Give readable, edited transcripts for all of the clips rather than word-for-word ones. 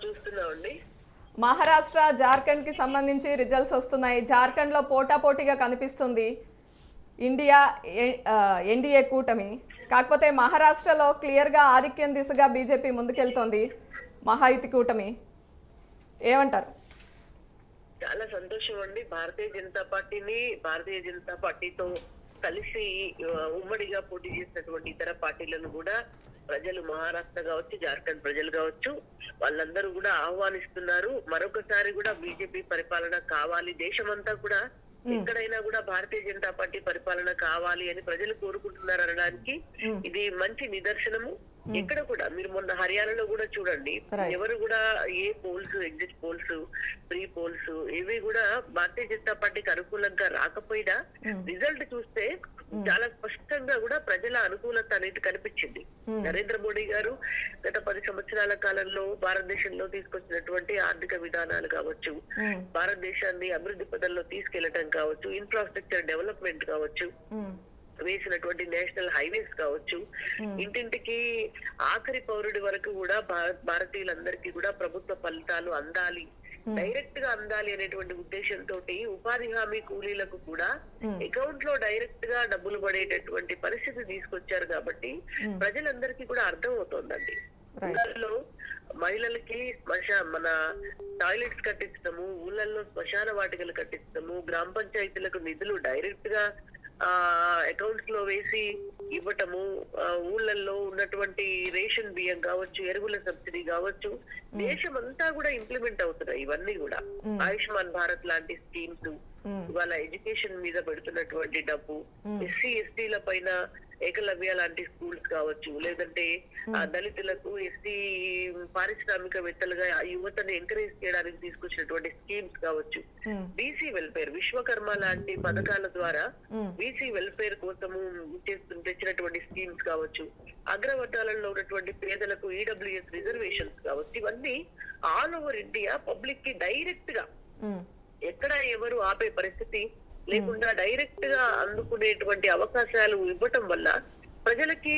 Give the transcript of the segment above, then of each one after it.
చూస్తున్నామండి. మహారాష్ట్ర జార్ఖండ్ కి సంబంధించి రిజల్ట్స్ వస్తున్నాయి. జార్ఖండ్ లో పోటాపోటీగా కనిపిస్తుంది ఇండియా ఎన్డీఏ కూటమి. కాకపోతే మహారాష్ట్రలో క్లియర్ గా ఆధిక్యం దిశగా బీజేపీ ముందుకెళ్తోంది, మహాయుతి కూటమి. ఏమంటారు? చాలా సంతోషం అండి. భారతీయ జనతా పార్టీతో కలిసి ఉమ్మడిగా పోటీ చేసినటువంటి ఇతర పార్టీలను కూడా ప్రజలు, మహారాష్ట్ర కావచ్చు, జార్ఖండ్ ప్రజలు కావచ్చు, వాళ్ళందరూ కూడా ఆహ్వానిస్తున్నారు. మరొకసారి కూడా బీజేపీ పరిపాలన కావాలి, దేశమంతా కూడా ఎక్కడైనా కూడా భారతీయ జనతా పార్టీ పరిపాలన కావాలి అని ప్రజలు కోరుకుంటున్నారు అనడానికి ఇది మంచి నిదర్శనము. ఎక్కడ కూడా మీరు మొన్న హర్యానాలో కూడా చూడండి, ఎవరు కూడా ఏ polls, exit polls, pre polls ఇవి కూడా భారతీయ జనతా పార్టీకి అనుకూలంగా రాకపోయినా రిజల్ట్ చూస్తే చాలా స్పష్టంగా కూడా ప్రజల అనుకూలత అనేది కనిపించింది. నరేంద్ర మోడీ గారు గత 10 సంవత్సరాల కాలంలో భారతదేశంలో తీసుకొచ్చినటువంటి ఆర్థిక విధానాలు కావచ్చు, భారతదేశాన్ని అభివృద్ధి పదంలో తీసుకెళ్లడం కావచ్చు, ఇన్ఫ్రాస్ట్రక్చర్ డెవలప్మెంట్ కావచ్చు, వేసినటువంటి నేషనల్ హైవేస్ కావచ్చు, ఇంటింటికి ఆఖరి పౌరుడి వరకు కూడా భారతీయులందరికీ కూడా ప్రభుత్వ ఫలితాలు అందాలి, డైరెక్ట్ గా అందాలి అనేటువంటి ఉద్దేశంతో ఉపాధి హామీ కూలీలకు కూడా అకౌంట్ లో డైరెక్ట్ గా డబ్బులు పడేటటువంటి పరిస్థితి తీసుకొచ్చారు. కాబట్టి ప్రజలందరికీ కూడా అర్థం అవుతోందండి. ఊళ్ళల్లో మహిళలకి మన టాయిలెట్స్ కట్టించడము, ఊళ్ళల్లో శ్మశాన వాటికలు కట్టించడము, గ్రామ పంచాయతీలకు నిధులు డైరెక్ట్ గా అకౌంట్స్ లో వేసి ఇవ్వటము, ఊళ్ళల్లో ఉన్నటువంటి రేషన్ బియ్యం కావచ్చు, ఎరువుల సబ్సిడీ కావచ్చు, దేశమంతా కూడా ఇంప్లిమెంట్ అవుతున్నాయి ఇవన్నీ కూడా. ఆయుష్మాన్ భారత్ లాంటి స్కీమ్స్, ఇవాళ ఎడ్యుకేషన్ మీద పెడుతున్నటువంటి డబ్బు, ఎస్సీ ఎస్టీల పైన ఏకలవ్య లాంటి స్కూల్స్ కావచ్చు, లేదంటే దళితులకు, ఎస్సీ పారిశ్రామికవేత్తలుగా యువతను ఎంకరేజ్ చేయడానికి తీసుకొచ్చినటువంటి స్కీమ్స్ కావచ్చు, బీసీ వెల్ఫేర్, విశ్వకర్మ లాంటి పథకాల ద్వారా బీసీ వెల్ఫేర్ కోసము తెచ్చినటువంటి స్కీమ్స్ కావచ్చు, అగ్రవర్గాలలో ఉన్నటువంటి పేదలకు ఈడబ్ల్యూఎస్ రిజర్వేషన్స్ కావచ్చు, ఇవన్నీ ఆల్ ఓవర్ ఇండియా పబ్లిక్ కి డైరెక్ట్ గా ఎక్కడ ఎవరు ఆపే పరిస్థితి లేకుండా డైరెక్ట్ గా అందుకునేటువంటి అవకాశాలు ఇవ్వటం వల్ల ప్రజలకి,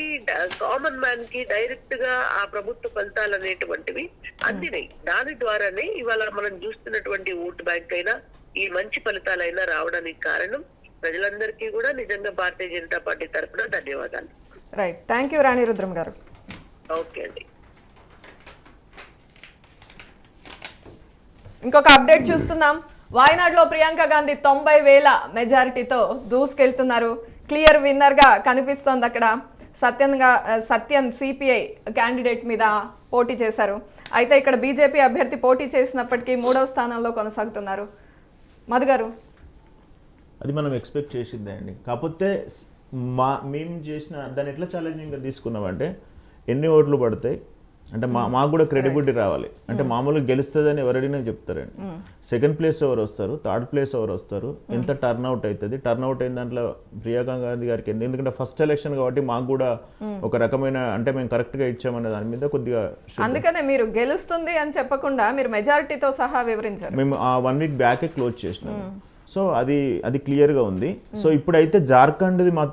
కామన్ మ్యాన్ కి డైరెక్ట్ గా ఆ ప్రభుత్వ ఫలితాలు అనేటువంటివి అందినాయి. దాని ద్వారానే ఇవాళ మనం చూస్తున్నటువంటి ఓటు బ్యాంక్ అయినా ఈ మంచి ఫలితాలైనా రావడానికి కారణం. ప్రజలందరికీ కూడా నిజంగా భారతీయ జనతా పార్టీ తరఫున ధన్యవాదాలు. రైట్, థ్యాంక్ యూ రాణి రుద్రం గారు. ఓకే అండి. ఇంకొక అప్డేట్ చూస్తున్నాం. వాయనాడులో ప్రియాంక గాంధీ 90,000 మెజారిటీతో దూసుకెళ్తున్నారు. క్లియర్ విన్నర్ గా కనిపిస్తోంది. అక్కడ సత్యన్ సిపిఐ క్యాండిడేట్ మీద పోటీ చేశారు. అయితే ఇక్కడ బీజేపీ అభ్యర్థి పోటీ చేసినప్పటికీ 3వ స్థానంలో కొనసాగుతున్నారు. మధు గారు, అది మనం ఎక్స్పెక్ట్ చేసిందే అండి. కాకపోతే మేము చేసిన దాన్ని ఎట్లా ఛాలెంజింగ్గా తీసుకున్నామంటే, ఎన్ని ఓట్లు పడతాయి అంటే మాకు కూడా క్రెడిబిలిటీ రావాలి. అంటే మామూలుగా గెలుస్తుందని ఎవరైనా చెప్తారండి. సెకండ్ ప్లేస్ ఎవరు వస్తారు, థర్డ్ ప్లేస్ ఎవరు వస్తారు, ఎంత టర్న్అవుట్ అవుతుంది, టర్న్అవుట్ అయిన దాంట్లో ప్రియాంక గాంధీ గారికి ఎందుకంటే ఫస్ట్ ఎలక్షన్ కాబట్టి మాకు కూడా ఒక రకమైన అంటే మేము కరెక్ట్గా ఇచ్చామనే దాని మీద కొద్దిగా, అందుకనే మీరు గెలుస్తుంది అని చెప్పకుండా మీరు మెజారిటీతో సహా వివరించారు. మేము ఆ 1 వీక్ బ్యాకే క్లోజ్ చేసినాము. సో అది క్లియర్గా ఉంది. సో ఇప్పుడైతే జార్ఖండ్ది మాత్రం